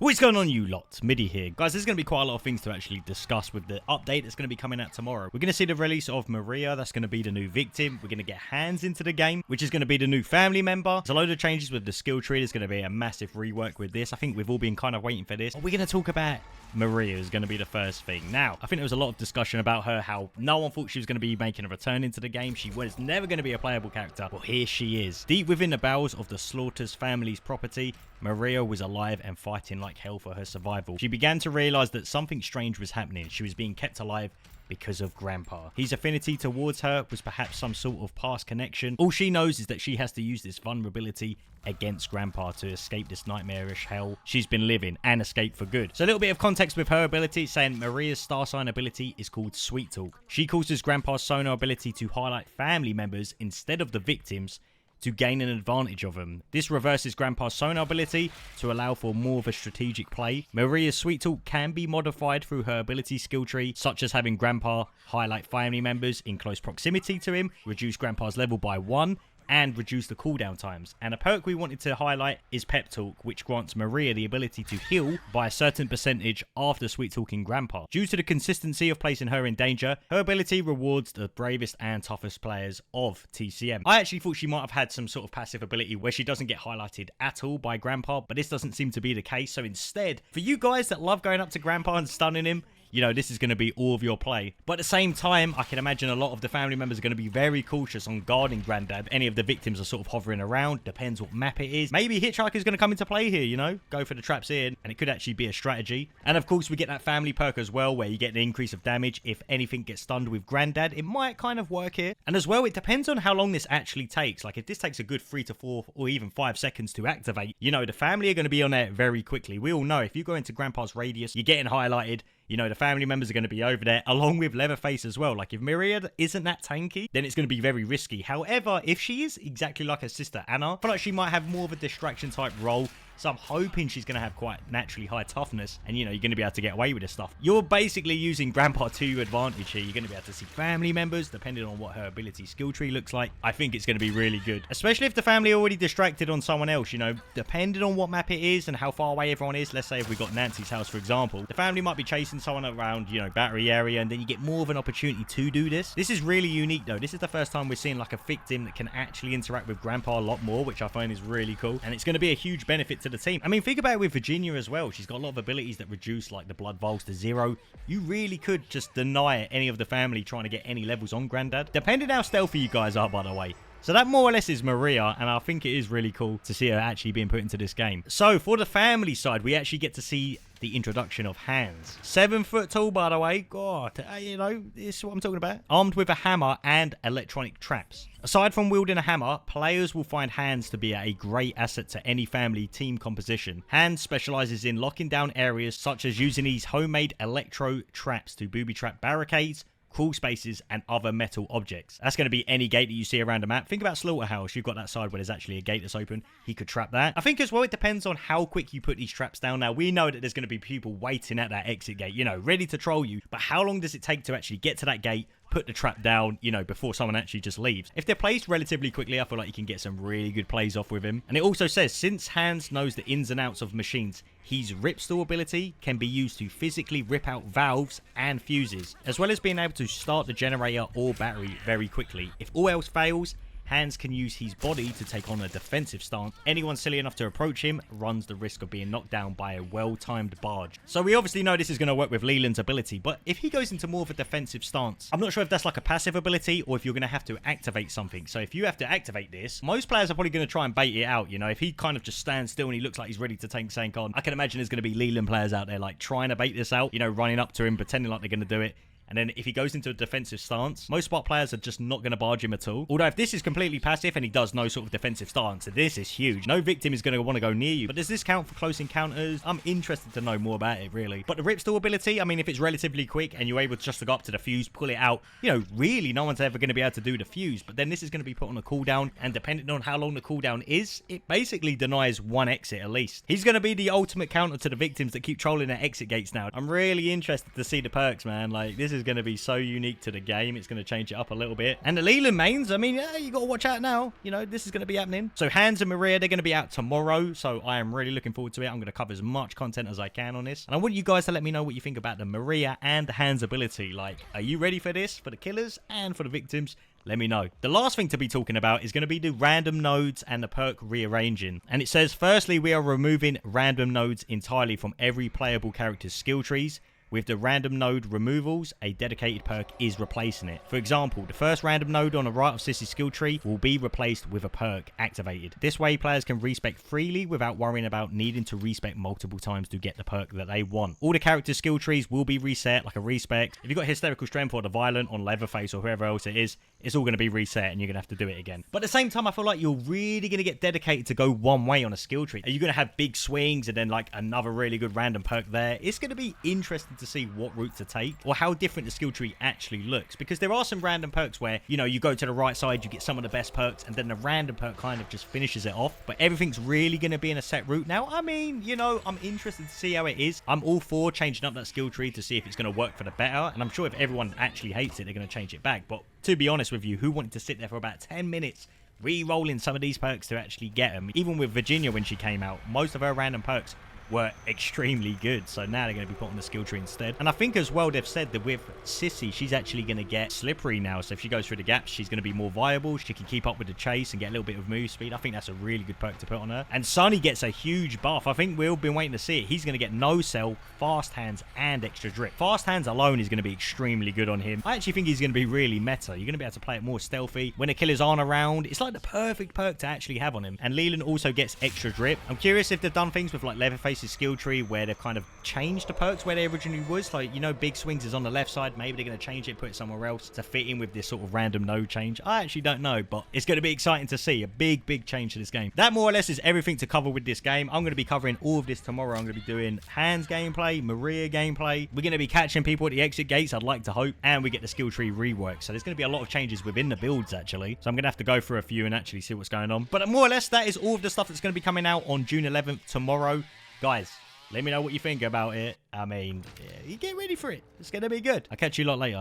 What's going on, you lot? Middi here. Guys, there's going to be quite a lot of things to actually discuss with the update that's going to be coming out tomorrow. We're going to see the release of Maria. That's going to be the new victim. We're going to get Hans into the game, which is going to be the new family member. There's a load of changes with the skill tree. There's going to be a massive rework with this. I think we've all been kind of waiting for this. But we're going to talk about Maria is going to be the first thing. Now, I think there was a lot of discussion about her, how no one thought she was going to be making a return into the game. She was never going to be a playable character. But here she is. Deep within the bowels of the Slaughters family's property, Maria was alive and fighting like hell for her survival. She began to realize that something strange was happening. She was being kept alive because of Grandpa. His affinity towards her was perhaps some sort of past connection. All she knows is that she has to use this vulnerability against Grandpa to escape this nightmarish hell she's been living and escape for good. So a little bit of context with her ability, saying Maria's star sign ability is called Sweet Talk. She causes Grandpa's sonar ability to highlight family members instead of the victims to gain an advantage of them. This reverses Grandpa's sonar ability to allow for more of a strategic play. Maria's Sweet Talk can be modified through her ability skill tree, such as having Grandpa highlight family members in close proximity to him, reduce Grandpa's level by 1, and reduce the cooldown times. And a perk we wanted to highlight is Pep Talk, which grants Maria the ability to heal by a certain percentage after sweet talking Grandpa. Due to the consistency of placing her in danger, her ability rewards the bravest and toughest players of TCM. I actually thought she might have had some sort of passive ability where she doesn't get highlighted at all by Grandpa, but this doesn't seem to be the case. So instead, for you guys that love going up to Grandpa and stunning him, you know, this is going to be all of your play. But at the same time, I can imagine a lot of the family members are going to be very cautious on guarding Granddad. Any of the victims are sort of hovering around. Depends what map it is. Maybe Hitchhiker's going to come into play here, you know? Go for the traps in, and it could actually be a strategy. And of course, we get that family perk as well, where you get an increase of damage if anything gets stunned with Granddad. It might kind of work here. And as well, it depends on how long this actually takes. Like, if this takes a good 3 to 4 or even 5 seconds to activate, you know, the family are going to be on there very quickly. We all know if you go into Grandpa's radius, you're getting highlighted. You know, the family members are going to be over there, along with Leatherface as well. Like, if Myriad isn't that tanky, then it's going to be very risky. However, if she is exactly like her sister Anna, I feel like she might have more of a distraction type role. So I'm hoping she's going to have quite naturally high toughness. And, you know, you're going to be able to get away with this stuff. You're basically using Grandpa to your advantage here. You're going to be able to see family members, depending on what her ability skill tree looks like. I think it's going to be really good. Especially if the family are already distracted on someone else, you know. Depending on what map it is and how far away everyone is. Let's say if we got Nancy's house, for example. The family might be chasing someone around, you know, Battery area. And then you get more of an opportunity to do this. This is really unique, though. This is the first time we're seeing, like, a victim that can actually interact with Grandpa a lot more, which I find is really cool. And it's going to be a huge benefit to the team. I mean, think about it with Virginia as well. She's got a lot of abilities that reduce, like, the blood vols to 0. You really could just deny any of the family trying to get any levels on Granddad. Depending how stealthy you guys are, by the way. So that more or less is Maria, and I think it is really cool to see her actually being put into this game. So for the family side, we actually get to see the introduction of Hans. 7 foot tall, by the way. God, you know, this is what I'm talking about. Armed with a hammer and electronic traps. Aside from wielding a hammer, players will find Hans to be a great asset to any family team composition. Hans specializes in locking down areas, such as using these homemade electro traps to booby trap barricades, crawl spaces, and other metal objects. That's going to be any gate that you see around a map. Think about Slaughterhouse. You've got that side where there's actually a gate that's open. He could trap that. I think as well, it depends on how quick you put these traps down. Now, we know that there's going to be people waiting at that exit gate, you know, ready to troll you. But how long does it take to actually get to that gate, put the trap down, you know, before someone actually just leaves? If they're placed relatively quickly, I feel like you can get some really good plays off with him. And it also says, since Hans knows the ins and outs of machines, his ripstall ability can be used to physically rip out valves and fuses, as well as being able to start the generator or battery very quickly. If all else fails, Hans can use his body to take on a defensive stance. Anyone silly enough to approach him runs the risk of being knocked down by a well-timed barge. So we obviously know this is going to work with Leland's ability, but if he goes into more of a defensive stance, I'm not sure if that's like a passive ability or if you're going to have to activate something. So if you have to activate this, most players are probably going to try and bait it out, you know. If he kind of just stands still and he looks like he's ready to take Sank on, I can imagine there's going to be Leland players out there like trying to bait this out, you know, running up to him, pretending like they're going to do it. And then if he goes into a defensive stance, most spot players are just not going to barge him at all. Although if this is completely passive and he does no sort of defensive stance, this is huge. No victim is going to want to go near you. But does this count for close encounters? I'm interested to know more about it, really. But the ripstall ability, I mean, if it's relatively quick and you're able just to go up to the fuse, pull it out, you know, really no one's ever going to be able to do the fuse. But then this is going to be put on a cooldown. And depending on how long the cooldown is, it basically denies one exit at least. He's going to be the ultimate counter to the victims that keep trolling at exit gates now. I'm really interested to see the perks, man. Like, this is going to be so unique to the game. It's going to change it up a little bit. And the Leland mains, I mean, yeah, you got to watch out now. You know, this is going to be happening. So Hans and Maria, they're going to be out tomorrow. So I am really looking forward to it. I'm going to cover as much content as I can on this. And I want you guys to let me know what you think about the Maria and the Hans ability. Like, are you ready for this? For the killers and for the victims? Let me know. The last thing to be talking about is going to be the random nodes and the perk rearranging. And it says, firstly, we are removing random nodes entirely from every playable character's skill trees. With the random node removals, a dedicated perk is replacing it. For example, the first random node on the right of Sissy's skill tree will be replaced with a perk activated. This way, players can respec freely without worrying about needing to respec multiple times to get the perk that they want. All the characters' skill trees will be reset like a respec. If you've got Hysterical Strength or the Violent on Leatherface or whoever else it is, it's all going to be reset and you're going to have to do it again. But at the same time, I feel like you're really going to get dedicated to go one way on a skill tree. Are you going to have big swings and then like another really good random perk there? It's going to be interesting to see what route to take or how different the skill tree actually looks, because there are some random perks where, you know, you go to the right side, you get some of the best perks, and then the random perk kind of just finishes it off, but everything's really going to be in a set route. Now, I mean, you know, I'm interested to see how it is. I'm all for changing up that skill tree to see if it's going to work for the better, and I'm sure if everyone actually hates it, they're going to change it back. But to be honest with you, who wanted to sit there for about 10 minutes re-rolling some of these perks to actually get them? Even with Virginia when she came out, most of her random perks were extremely good, so now they're going to be put on the skill tree instead. And I think as well they've said that with Sissy, she's actually going to get slippery now, so if she goes through the gaps, she's going to be more viable. She can keep up with the chase and get a little bit of move speed. I think that's a really good perk to put on her. And Sonny gets a huge buff. I think we've been waiting to see it. He's going to get no sell, fast hands, and extra drip. Fast hands alone is going to be extremely good on him. I actually think he's going to be really meta. You're going to be able to play it more stealthy when the killers aren't around. It's like the perfect perk to actually have on him. And Leland also gets extra drip. I'm curious if they've done things with like Leatherface's skill tree where they've kind of changed the perks where they originally was. Like, you know, big swings is on the left side. Maybe they're going to change it, put it somewhere else to fit in with this sort of random node change. I actually don't know, but it's going to be exciting to see. A big change to this game. That more or less is everything to cover with this game. I'm going to be covering all of this tomorrow. I'm going to be doing Hans gameplay, Maria gameplay. We're going to be catching people at the exit gates, I'd like to hope, and we get the skill tree rework. So there's going to be a lot of changes within the builds, actually. So I'm going to have to go through a few and actually see what's going on. But more or less, that is all of the stuff that's going to be coming out on June 11th tomorrow. Guys, let me know what you think about it. I mean, yeah, you get ready for it. It's going to be good. I'll catch you a lot later.